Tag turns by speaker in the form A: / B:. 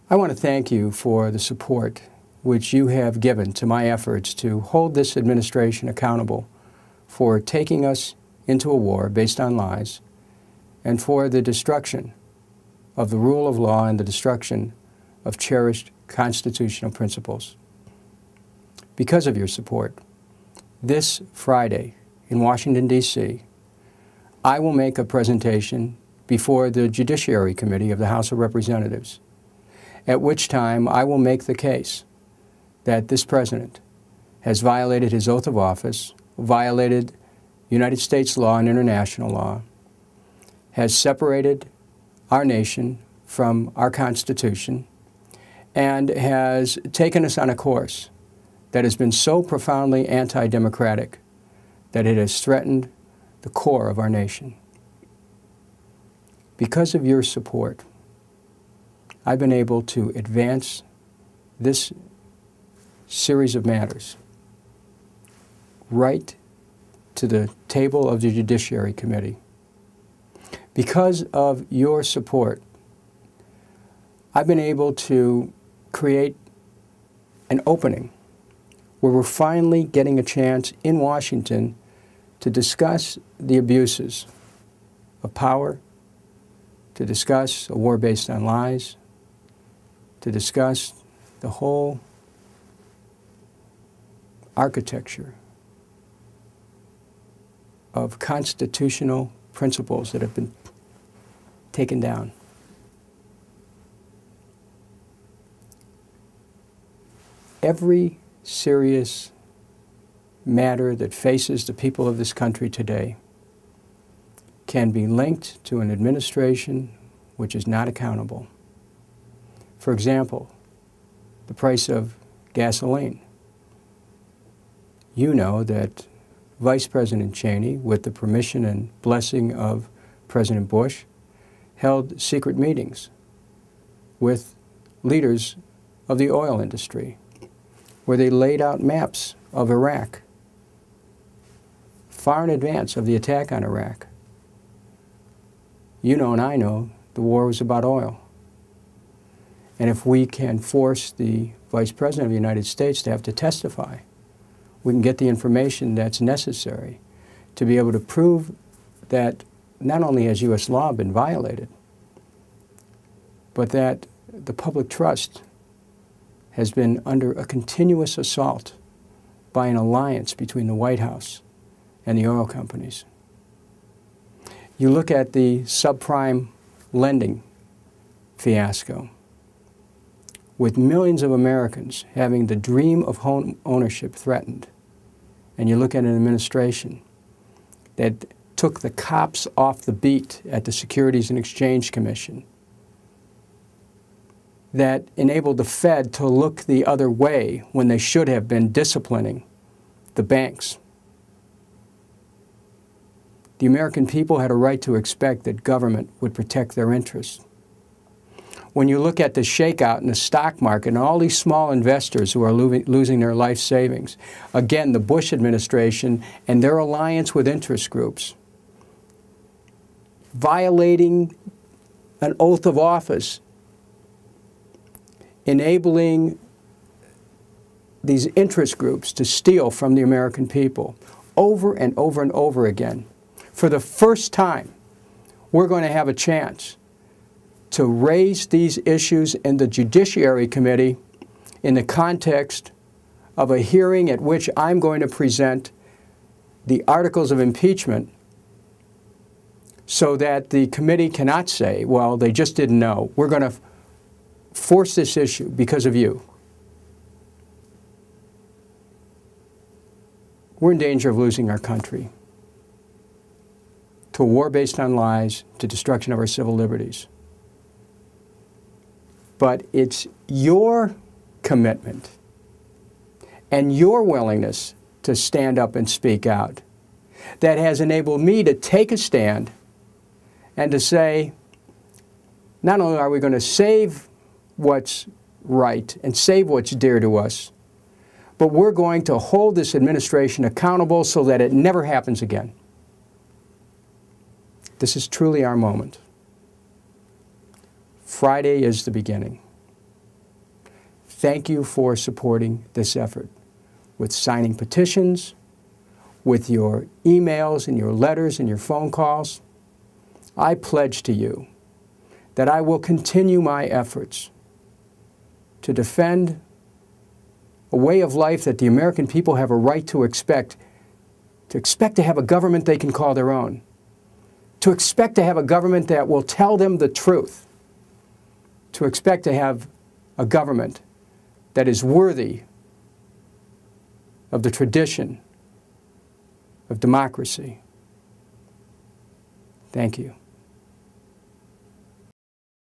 A: I want to thank you for the support which you have given to my efforts to hold this administration accountable for taking us into a war based on lies and for the destruction of the rule of law and the destruction of cherished constitutional principles. Because of your support, this Friday in Washington, D.C., I will make a presentation before the Judiciary Committee of the House of Representatives, at which time I will make the case that this president has violated his oath of office, violated United States law and international law, has separated our nation from our Constitution, and has taken us on a course that has been so profoundly anti-democratic that it has threatened the core of our nation. Because of your support, I've been able to advance this series of matters right to the table of the Judiciary Committee. Because of your support, I've been able to create an opening where we're finally getting a chance in Washington to discuss the abuses of power, to discuss a war based on lies, to discuss the whole architecture of constitutional principles that have been taken down. Every serious matter that faces the people of this country today can be linked to an administration which is not accountable. For example, the price of gasoline. You know that Vice President Cheney, with the permission and blessing of President Bush, held secret meetings with leaders of the oil industry, where they laid out maps of Iraq far in advance of the attack on Iraq. You know and I know the war was about oil. And if we can force the Vice President of the United States to have to testify, we can get the information that's necessary to be able to prove that not only has U.S. law been violated, but that the public trust has been under a continuous assault by an alliance between the White House and the oil companies. You look at the subprime lending fiasco, with millions of Americans having the dream of home ownership threatened, and you look at an administration that took the cops off the beat at the Securities and Exchange Commission, that enabled the Fed to look the other way when they should have been disciplining the banks. The American people had a right to expect that government would protect their interests. When you look at the shakeout in the stock market and all these small investors who are losing their life savings, again, the Bush administration and their alliance with interest groups, violating an oath of office, enabling these interest groups to steal from the American people over and over and over again. For the first time, we're going to have a chance to raise these issues in the Judiciary Committee in the context of a hearing at which I'm going to present the articles of impeachment so that the committee cannot say, well, they just didn't know. We're going to force this issue because of you. We're in danger of losing our country to a war based on lies, to destruction of our civil liberties. But it's your commitment and your willingness to stand up and speak out that has enabled me to take a stand and to say, not only are we going to save what's right and save what's dear to us, but we're going to hold this administration accountable so that it never happens again. This is truly our moment. Friday is the beginning. thank you for supporting this effort with signing petitions, with your emails and your letters and your phone calls. I pledge to you that I will continue my efforts to defend a way of life that the American people have a right to expect to have a government they can call their own, to expect to have a government that will tell them the truth, to expect to have a government that is worthy of the tradition of democracy. Thank you.